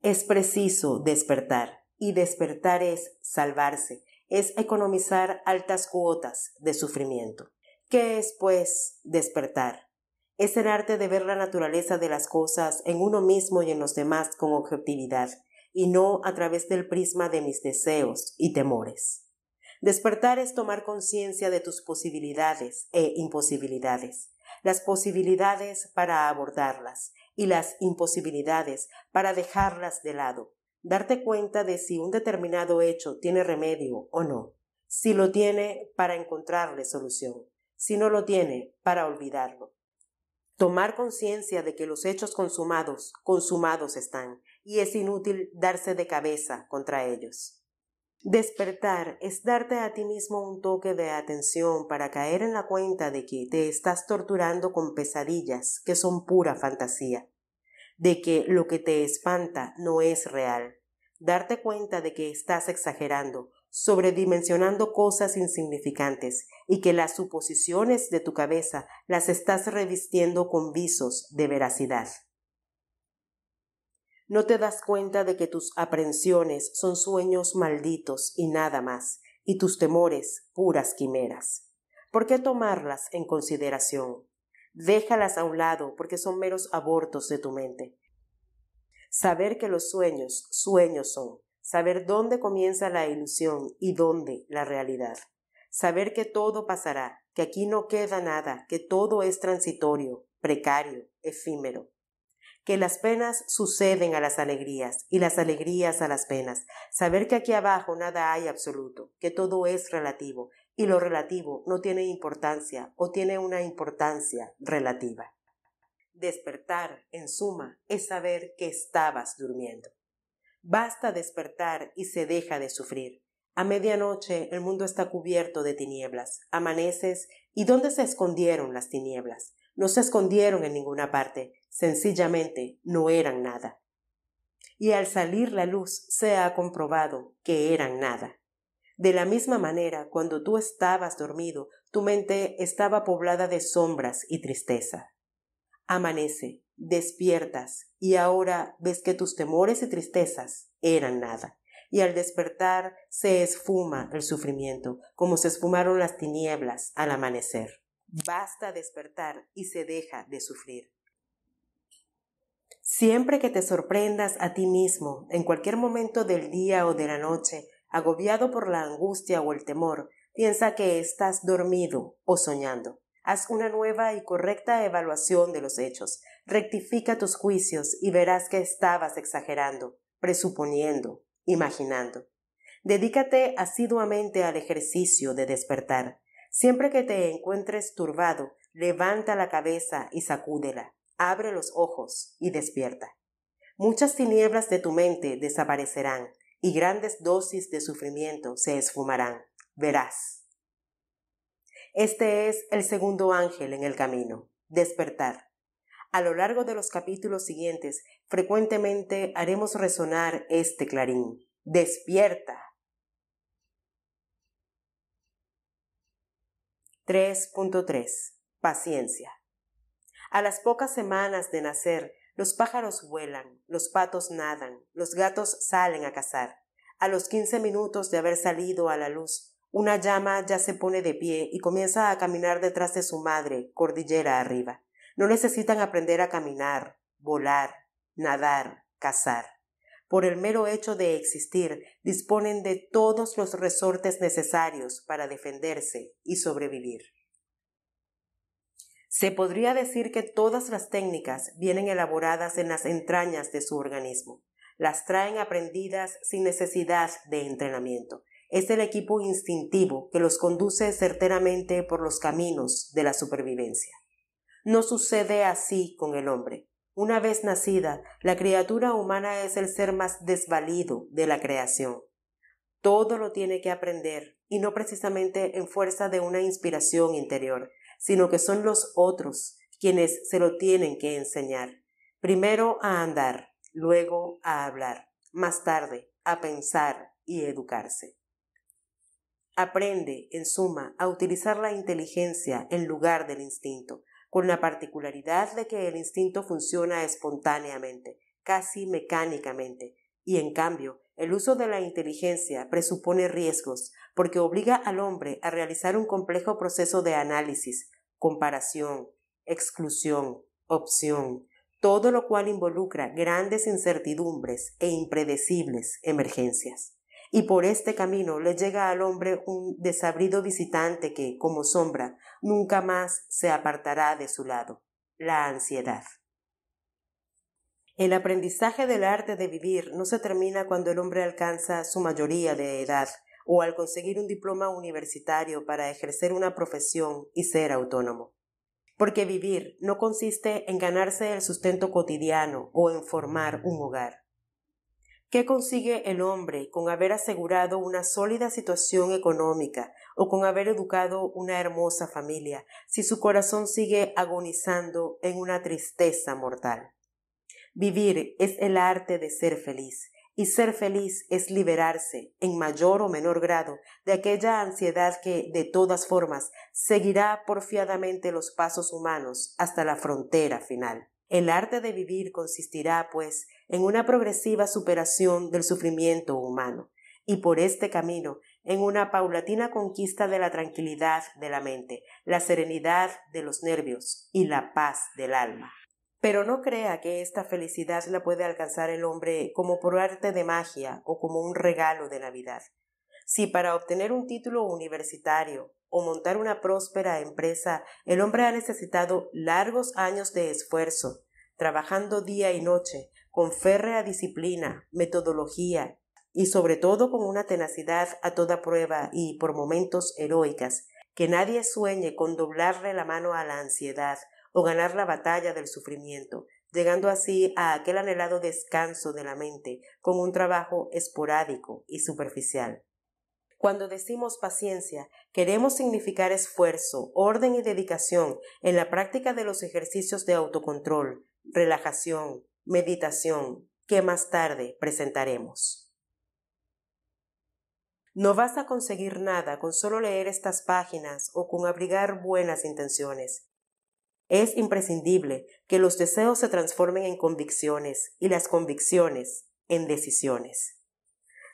Es preciso despertar, y despertar es salvarse, es economizar altas cuotas de sufrimiento. ¿Qué es, pues, despertar? Es el arte de ver la naturaleza de las cosas en uno mismo y en los demás con objetividad, y no a través del prisma de mis deseos y temores. Despertar es tomar conciencia de tus posibilidades e imposibilidades, las posibilidades para abordarlas, y las imposibilidades para dejarlas de lado, darte cuenta de si un determinado hecho tiene remedio o no, si lo tiene para encontrarle solución, si no lo tiene para olvidarlo. Tomar conciencia de que los hechos consumados están, y es inútil darse de cabeza contra ellos. Despertar es darte a ti mismo un toque de atención para caer en la cuenta de que te estás torturando con pesadillas que son pura fantasía, de que lo que te espanta no es real, darte cuenta de que estás exagerando, sobredimensionando cosas insignificantes y que las suposiciones de tu cabeza las estás revistiendo con visos de veracidad. No te das cuenta de que tus aprensiones son sueños malditos y nada más, y tus temores puras quimeras. ¿Por qué tomarlas en consideración? Déjalas a un lado porque son meros abortos de tu mente. Saber que los sueños, sueños son. Saber dónde comienza la ilusión y dónde la realidad. Saber que todo pasará, que aquí no queda nada, que todo es transitorio, precario, efímero. Que las penas suceden a las alegrías y las alegrías a las penas. Saber que aquí abajo nada hay absoluto, que todo es relativo y lo relativo no tiene importancia o tiene una importancia relativa. Despertar, en suma, es saber que estabas durmiendo. Basta despertar y se deja de sufrir. A medianoche el mundo está cubierto de tinieblas. Amaneces y ¿dónde se escondieron las tinieblas? No se escondieron en ninguna parte, sencillamente no eran nada. Y al salir la luz se ha comprobado que eran nada. De la misma manera, cuando tú estabas dormido, tu mente estaba poblada de sombras y tristeza. Amanece, despiertas y ahora ves que tus temores y tristezas eran nada. Y al despertar se esfuma el sufrimiento, como se esfumaron las tinieblas al amanecer. Basta despertar y se deja de sufrir. Siempre que te sorprendas a ti mismo, en cualquier momento del día o de la noche, agobiado por la angustia o el temor, piensa que estás dormido o soñando. Haz una nueva y correcta evaluación de los hechos. Rectifica tus juicios y verás que estabas exagerando, presuponiendo, imaginando. Dedícate asiduamente al ejercicio de despertar. Siempre que te encuentres turbado, levanta la cabeza y sacúdela. Abre los ojos y despierta. Muchas tinieblas de tu mente desaparecerán y grandes dosis de sufrimiento se esfumarán. Verás. Este es el segundo ángel en el camino, despertar. A lo largo de los capítulos siguientes, frecuentemente haremos resonar este clarín. ¡Despierta! 3.3. Paciencia. A las pocas semanas de nacer, los pájaros vuelan, los patos nadan, los gatos salen a cazar. A los 15 minutos de haber salido a la luz, una llama ya se pone de pie y comienza a caminar detrás de su madre, cordillera arriba. No necesitan aprender a caminar, volar, nadar, cazar. Por el mero hecho de existir, disponen de todos los resortes necesarios para defenderse y sobrevivir. Se podría decir que todas las técnicas vienen elaboradas en las entrañas de su organismo. Las traen aprendidas sin necesidad de entrenamiento. Es el equipo instintivo que los conduce certeramente por los caminos de la supervivencia. No sucede así con el hombre. Una vez nacida, la criatura humana es el ser más desvalido de la creación. Todo lo tiene que aprender, y no precisamente en fuerza de una inspiración interior, sino que son los otros quienes se lo tienen que enseñar. Primero a andar, luego a hablar, más tarde a pensar y educarse. Aprende, en suma, a utilizar la inteligencia en lugar del instinto, con la particularidad de que el instinto funciona espontáneamente, casi mecánicamente, y en cambio, el uso de la inteligencia presupone riesgos, porque obliga al hombre a realizar un complejo proceso de análisis, comparación, exclusión, opción, todo lo cual involucra grandes incertidumbres e impredecibles emergencias. Y por este camino le llega al hombre un desabrido visitante que, como sombra, nunca más se apartará de su lado: la ansiedad. El aprendizaje del arte de vivir no se termina cuando el hombre alcanza su mayoría de edad o al conseguir un diploma universitario para ejercer una profesión y ser autónomo. Porque vivir no consiste en ganarse el sustento cotidiano o en formar un hogar. ¿Qué consigue el hombre con haber asegurado una sólida situación económica o con haber educado una hermosa familia si su corazón sigue agonizando en una tristeza mortal? Vivir es el arte de ser feliz, y ser feliz es liberarse, en mayor o menor grado, de aquella ansiedad que, de todas formas, seguirá porfiadamente los pasos humanos hasta la frontera final. El arte de vivir consistirá, pues, en una progresiva superación del sufrimiento humano, y por este camino, en una paulatina conquista de la tranquilidad de la mente, la serenidad de los nervios y la paz del alma. Pero no crea que esta felicidad la puede alcanzar el hombre como por arte de magia o como un regalo de Navidad. Si para obtener un título universitario o montar una próspera empresa el hombre ha necesitado largos años de esfuerzo, trabajando día y noche, con férrea disciplina, metodología y sobre todo con una tenacidad a toda prueba y por momentos heroicas, que nadie sueñe con doblarle la mano a la ansiedad o ganar la batalla del sufrimiento, llegando así a aquel anhelado descanso de la mente con un trabajo esporádico y superficial. Cuando decimos paciencia, queremos significar esfuerzo, orden y dedicación en la práctica de los ejercicios de autocontrol, relajación, meditación, que más tarde presentaremos. No vas a conseguir nada con solo leer estas páginas o con abrigar buenas intenciones. Es imprescindible que los deseos se transformen en convicciones y las convicciones en decisiones.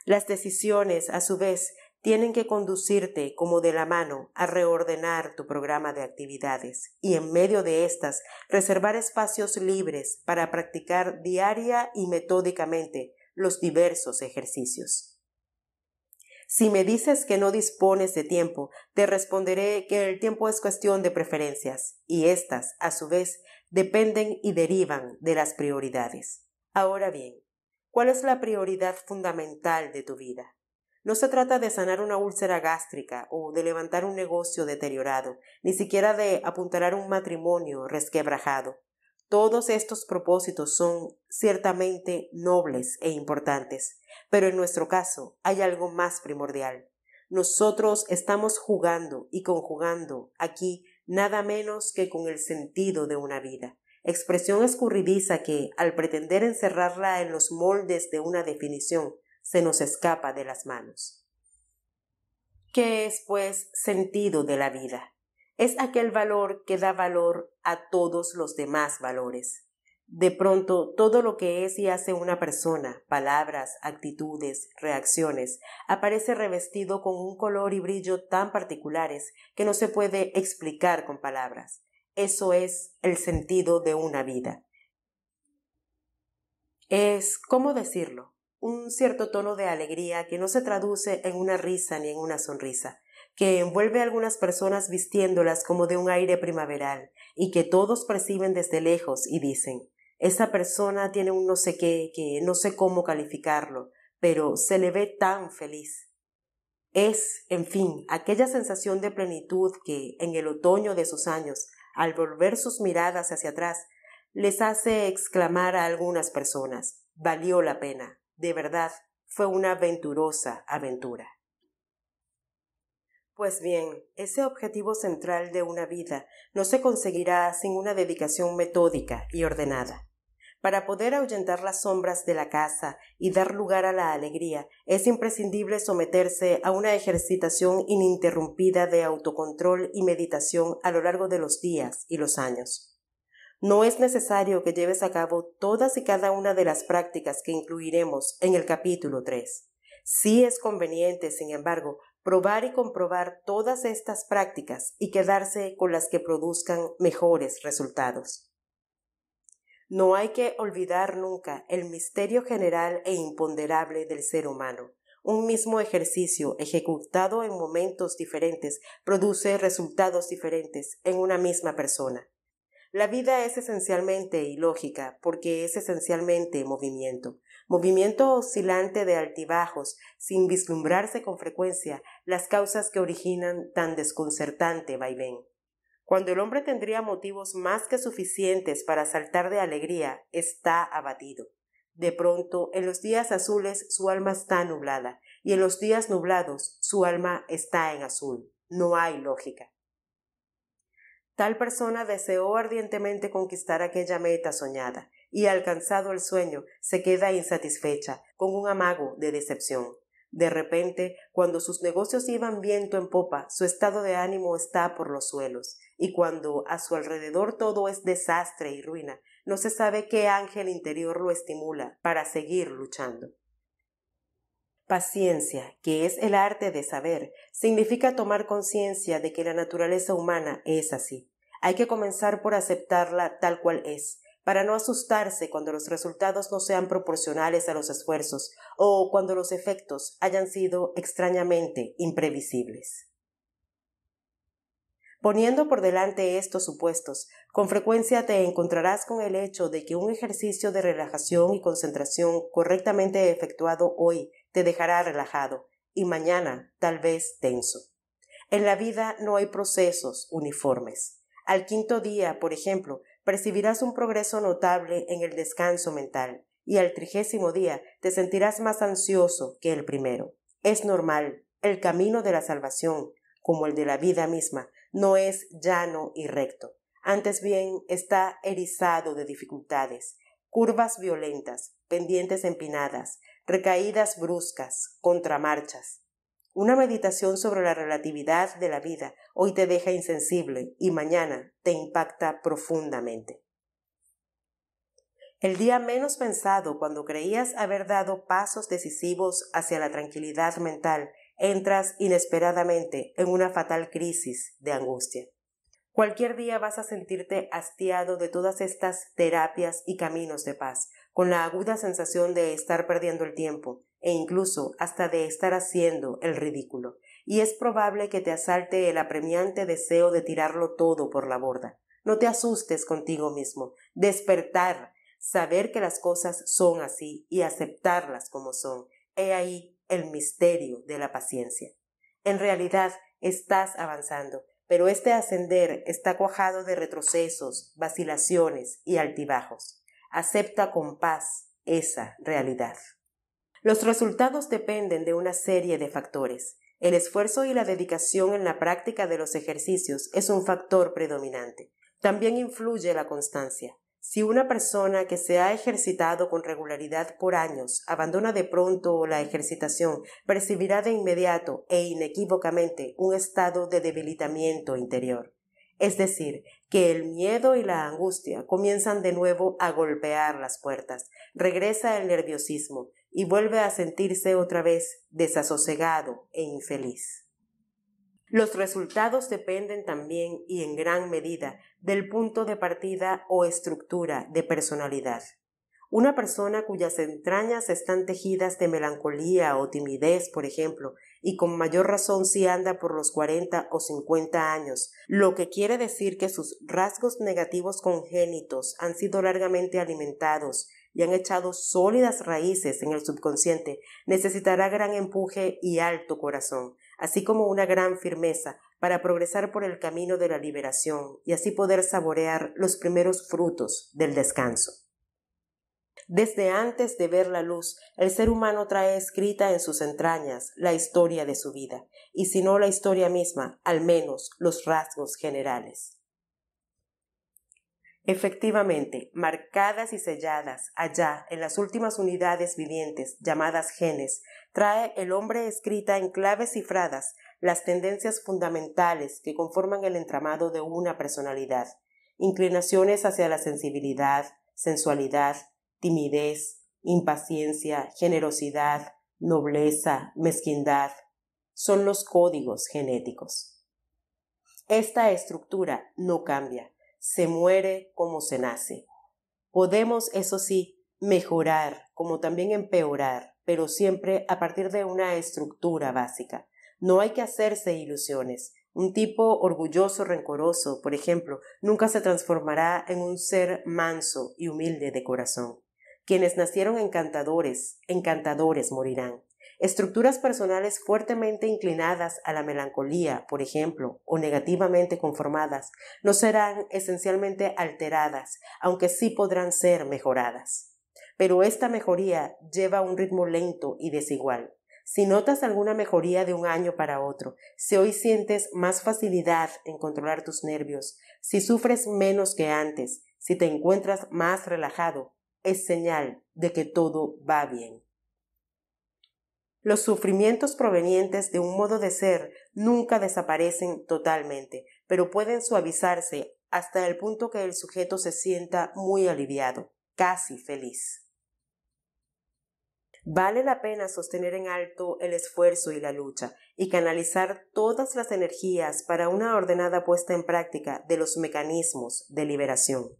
Las decisiones, a su vez, tienen que conducirte como de la mano a reordenar tu programa de actividades y en medio de estas reservar espacios libres para practicar diaria y metódicamente los diversos ejercicios. Si me dices que no dispones de tiempo, te responderé que el tiempo es cuestión de preferencias y éstas, a su vez, dependen y derivan de las prioridades. Ahora bien, ¿cuál es la prioridad fundamental de tu vida? No se trata de sanar una úlcera gástrica o de levantar un negocio deteriorado, ni siquiera de apuntalar un matrimonio resquebrajado. Todos estos propósitos son ciertamente nobles e importantes, pero en nuestro caso hay algo más primordial. Nosotros estamos jugando y conjugando aquí nada menos que con el sentido de una vida, expresión escurridiza que, al pretender encerrarla en los moldes de una definición, se nos escapa de las manos. ¿Qué es, pues, sentido de la vida? Es aquel valor que da valor a todos los demás valores. De pronto, todo lo que es y hace una persona, palabras, actitudes, reacciones, aparece revestido con un color y brillo tan particulares que no se puede explicar con palabras. Eso es el sentido de una vida. Es, ¿cómo decirlo?, un cierto tono de alegría que no se traduce en una risa ni en una sonrisa, que envuelve a algunas personas vistiéndolas como de un aire primaveral y que todos perciben desde lejos y dicen: esa persona tiene un no sé qué que no sé cómo calificarlo, pero se le ve tan feliz. Es, en fin, aquella sensación de plenitud que, en el otoño de sus años, al volver sus miradas hacia atrás, les hace exclamar a algunas personas: valió la pena. De verdad, fue una venturosa aventura. Pues bien, ese objetivo central de una vida no se conseguirá sin una dedicación metódica y ordenada. Para poder ahuyentar las sombras de la casa y dar lugar a la alegría, es imprescindible someterse a una ejercitación ininterrumpida de autocontrol y meditación a lo largo de los días y los años. No es necesario que lleves a cabo todas y cada una de las prácticas que incluiremos en el capítulo 3. Sí es conveniente, sin embargo, probar y comprobar todas estas prácticas y quedarse con las que produzcan mejores resultados. No hay que olvidar nunca el misterio general e imponderable del ser humano. Un mismo ejercicio ejecutado en momentos diferentes produce resultados diferentes en una misma persona. La vida es esencialmente ilógica porque es esencialmente movimiento oscilante de altibajos, sin vislumbrarse con frecuencia las causas que originan tan desconcertante vaivén. Cuando el hombre tendría motivos más que suficientes para saltar de alegría, está abatido. De pronto, en los días azules su alma está nublada, y en los días nublados su alma está en azul. No hay lógica. Tal persona deseó ardientemente conquistar aquella meta soñada, y alcanzado el sueño, se queda insatisfecha, con un amago de decepción. De repente, cuando sus negocios iban viento en popa, su estado de ánimo está por los suelos, y cuando a su alrededor todo es desastre y ruina, no se sabe qué ángel interior lo estimula para seguir luchando. Paciencia, que es el arte de saber, significa tomar conciencia de que la naturaleza humana es así. Hay que comenzar por aceptarla tal cual es, para no asustarse cuando los resultados no sean proporcionales a los esfuerzos o cuando los efectos hayan sido extrañamente imprevisibles. Poniendo por delante estos supuestos, con frecuencia te encontrarás con el hecho de que un ejercicio de relajación y concentración correctamente efectuado hoy te dejará relajado y mañana tal vez tenso. En la vida no hay procesos uniformes. Al quinto día, por ejemplo, percibirás un progreso notable en el descanso mental y al 30º día te sentirás más ansioso que el primero. Es normal, el camino de la salvación, como el de la vida misma, no es llano y recto. Antes bien está erizado de dificultades, curvas violentas, pendientes empinadas, recaídas bruscas, contramarchas. Una meditación sobre la relatividad de la vida hoy te deja insensible y mañana te impacta profundamente. El día menos pensado, cuando creías haber dado pasos decisivos hacia la tranquilidad mental, entras inesperadamente en una fatal crisis de angustia. Cualquier día vas a sentirte hastiado de todas estas terapias y caminos de paz, con la aguda sensación de estar perdiendo el tiempo e incluso hasta de estar haciendo el ridículo, y es probable que te asalte el apremiante deseo de tirarlo todo por la borda. No te asustes contigo mismo. Despertar, saber que las cosas son así y aceptarlas como son. He ahí el misterio de la paciencia. En realidad estás avanzando, pero este ascender está cuajado de retrocesos, vacilaciones y altibajos. Acepta con paz esa realidad. Los resultados dependen de una serie de factores. El esfuerzo y la dedicación en la práctica de los ejercicios es un factor predominante. También influye la constancia. Si una persona que se ha ejercitado con regularidad por años abandona de pronto la ejercitación, percibirá de inmediato e inequívocamente un estado de debilitamiento interior. Es decir, que el miedo y la angustia comienzan de nuevo a golpear las puertas, regresa el nerviosismo y vuelve a sentirse otra vez desasosegado e infeliz. Los resultados dependen también y en gran medida del punto de partida o estructura de personalidad. Una persona cuyas entrañas están tejidas de melancolía o timidez, por ejemplo, y con mayor razón si anda por los 40 o 50 años, lo que quiere decir que sus rasgos negativos congénitos han sido largamente alimentados y han echado sólidas raíces en el subconsciente, necesitará gran empuje y alto corazón, así como una gran firmeza para progresar por el camino de la liberación y así poder saborear los primeros frutos del descanso. Desde antes de ver la luz, el ser humano trae escrita en sus entrañas la historia de su vida, y si no la historia misma, al menos los rasgos generales. Efectivamente, marcadas y selladas allá en las últimas unidades vivientes llamadas genes, trae el hombre escrita en claves cifradas las tendencias fundamentales que conforman el entramado de una personalidad, inclinaciones hacia la sensibilidad, sensualidad, timidez, impaciencia, generosidad, nobleza, mezquindad, son los códigos genéticos. Esta estructura no cambia, se muere como se nace. Podemos, eso sí, mejorar como también empeorar, pero siempre a partir de una estructura básica. No hay que hacerse ilusiones. Un tipo orgulloso, rencoroso, por ejemplo, nunca se transformará en un ser manso y humilde de corazón. Quienes nacieron encantadores morirán. Estructuras personales fuertemente inclinadas a la melancolía, por ejemplo, o negativamente conformadas, no serán esencialmente alteradas, aunque sí podrán ser mejoradas. Pero esta mejoría lleva un ritmo lento y desigual. Si notas alguna mejoría de un año para otro, si hoy sientes más facilidad en controlar tus nervios, si sufres menos que antes, si te encuentras más relajado, es señal de que todo va bien. Los sufrimientos provenientes de un modo de ser nunca desaparecen totalmente, pero pueden suavizarse hasta el punto que el sujeto se sienta muy aliviado, casi feliz. Vale la pena sostener en alto el esfuerzo y la lucha y canalizar todas las energías para una ordenada puesta en práctica de los mecanismos de liberación.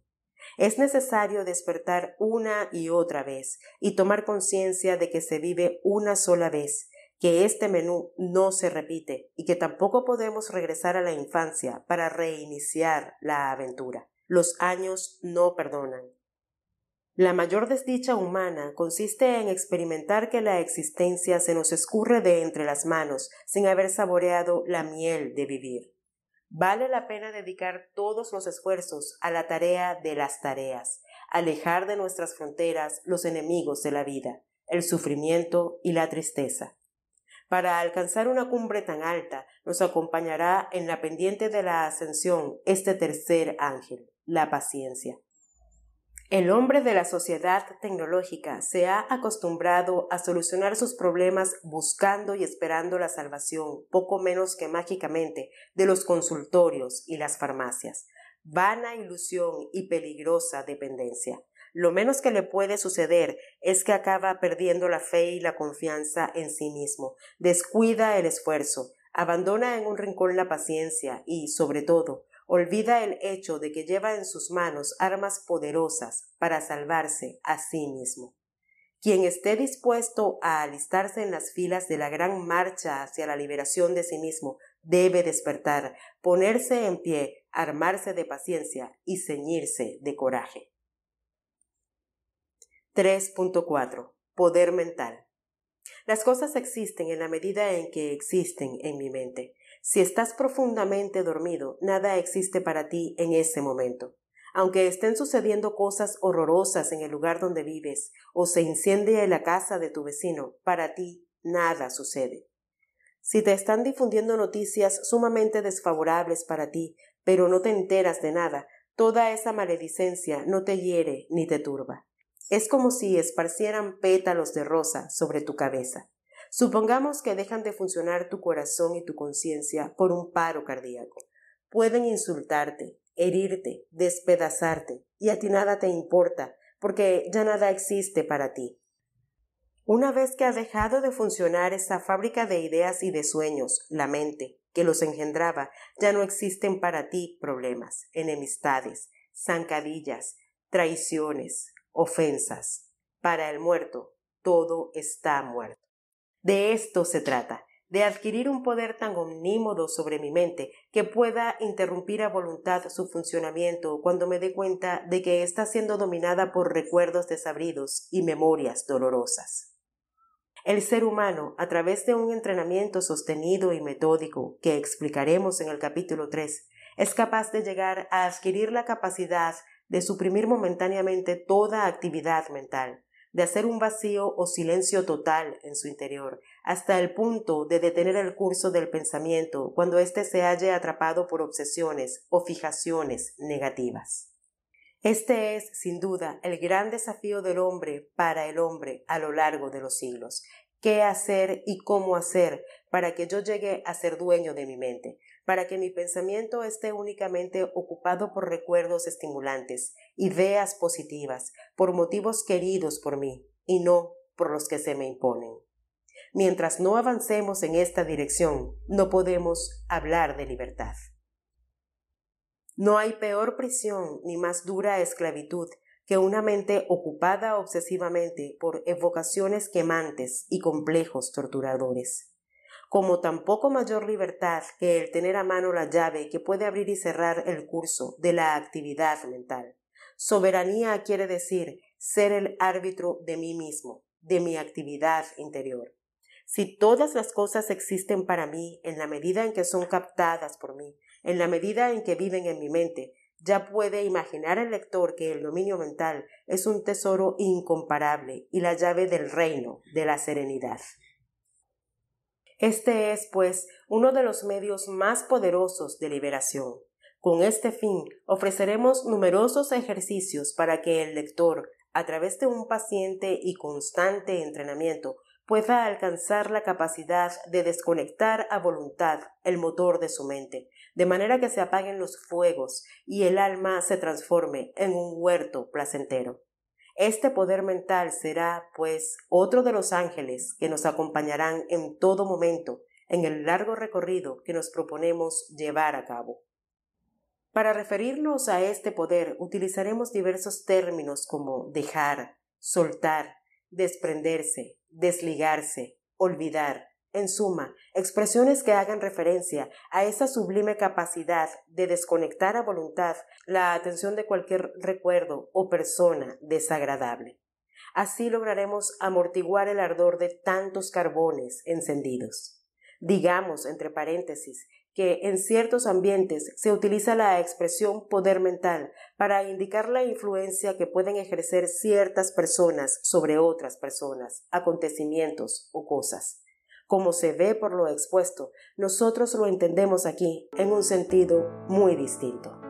Es necesario despertar una y otra vez y tomar conciencia de que se vive una sola vez, que este menú no se repite y que tampoco podemos regresar a la infancia para reiniciar la aventura. Los años no perdonan. La mayor desdicha humana consiste en experimentar que la existencia se nos escurre de entre las manos sin haber saboreado la miel de vivir. Vale la pena dedicar todos los esfuerzos a la tarea de las tareas, alejar de nuestras fronteras los enemigos de la vida, el sufrimiento y la tristeza. Para alcanzar una cumbre tan alta, nos acompañará en la pendiente de la ascensión este tercer ángel, la paciencia. El hombre de la sociedad tecnológica se ha acostumbrado a solucionar sus problemas buscando y esperando la salvación, poco menos que mágicamente, de los consultorios y las farmacias. Vana ilusión y peligrosa dependencia. Lo menos que le puede suceder es que acaba perdiendo la fe y la confianza en sí mismo, descuida el esfuerzo, abandona en un rincón la paciencia y, sobre todo, olvida el hecho de que lleva en sus manos armas poderosas para salvarse a sí mismo. Quien esté dispuesto a alistarse en las filas de la gran marcha hacia la liberación de sí mismo debe despertar, ponerse en pie, armarse de paciencia y ceñirse de coraje. 3.4. Poder mental. Las cosas existen en la medida en que existen en mi mente. Si estás profundamente dormido, nada existe para ti en ese momento. Aunque estén sucediendo cosas horrorosas en el lugar donde vives o se incendie la casa de tu vecino, para ti nada sucede. Si te están difundiendo noticias sumamente desfavorables para ti, pero no te enteras de nada, toda esa maledicencia no te hiere ni te turba. Es como si esparcieran pétalos de rosa sobre tu cabeza. Supongamos que dejan de funcionar tu corazón y tu conciencia por un paro cardíaco. Pueden insultarte, herirte, despedazarte, y a ti nada te importa, porque ya nada existe para ti. Una vez que ha dejado de funcionar esa fábrica de ideas y de sueños, la mente, que los engendraba, ya no existen para ti problemas, enemistades, zancadillas, traiciones, ofensas. Para el muerto, todo está muerto. De esto se trata, de adquirir un poder tan omnímodo sobre mi mente que pueda interrumpir a voluntad su funcionamiento cuando me dé cuenta de que está siendo dominada por recuerdos desabridos y memorias dolorosas. El ser humano, a través de un entrenamiento sostenido y metódico que explicaremos en el capítulo 3, es capaz de llegar a adquirir la capacidad de suprimir momentáneamente toda actividad mental, de hacer un vacío o silencio total en su interior, hasta el punto de detener el curso del pensamiento cuando éste se halle atrapado por obsesiones o fijaciones negativas. Este es, sin duda, el gran desafío del hombre para el hombre a lo largo de los siglos. ¿Qué hacer y cómo hacer para que yo llegue a ser dueño de mi mente? Para que mi pensamiento esté únicamente ocupado por recuerdos estimulantes, ideas positivas, por motivos queridos por mí, y no por los que se me imponen. Mientras no avancemos en esta dirección, no podemos hablar de libertad. No hay peor prisión ni más dura esclavitud que una mente ocupada obsesivamente por evocaciones quemantes y complejos torturadores. Como tampoco mayor libertad que el tener a mano la llave que puede abrir y cerrar el curso de la actividad mental. Soberanía quiere decir ser el árbitro de mí mismo, de mi actividad interior. Si todas las cosas existen para mí en la medida en que son captadas por mí, en la medida en que viven en mi mente, ya puede imaginar el lector que el dominio mental es un tesoro incomparable y la llave del reino de la serenidad. Este es, pues, uno de los medios más poderosos de liberación. Con este fin, ofreceremos numerosos ejercicios para que el lector, a través de un paciente y constante entrenamiento, pueda alcanzar la capacidad de desconectar a voluntad el motor de su mente, de manera que se apaguen los fuegos y el alma se transforme en un huerto placentero. Este poder mental será, pues, otro de los ángeles que nos acompañarán en todo momento en el largo recorrido que nos proponemos llevar a cabo. Para referirnos a este poder utilizaremos diversos términos como dejar, soltar, desprenderse, desligarse, olvidar. En suma, expresiones que hagan referencia a esa sublime capacidad de desconectar a voluntad la atención de cualquier recuerdo o persona desagradable. Así lograremos amortiguar el ardor de tantos carbones encendidos. Digamos, entre paréntesis, que en ciertos ambientes se utiliza la expresión poder mental para indicar la influencia que pueden ejercer ciertas personas sobre otras personas, acontecimientos o cosas. Como se ve por lo expuesto, nosotros lo entendemos aquí en un sentido muy distinto.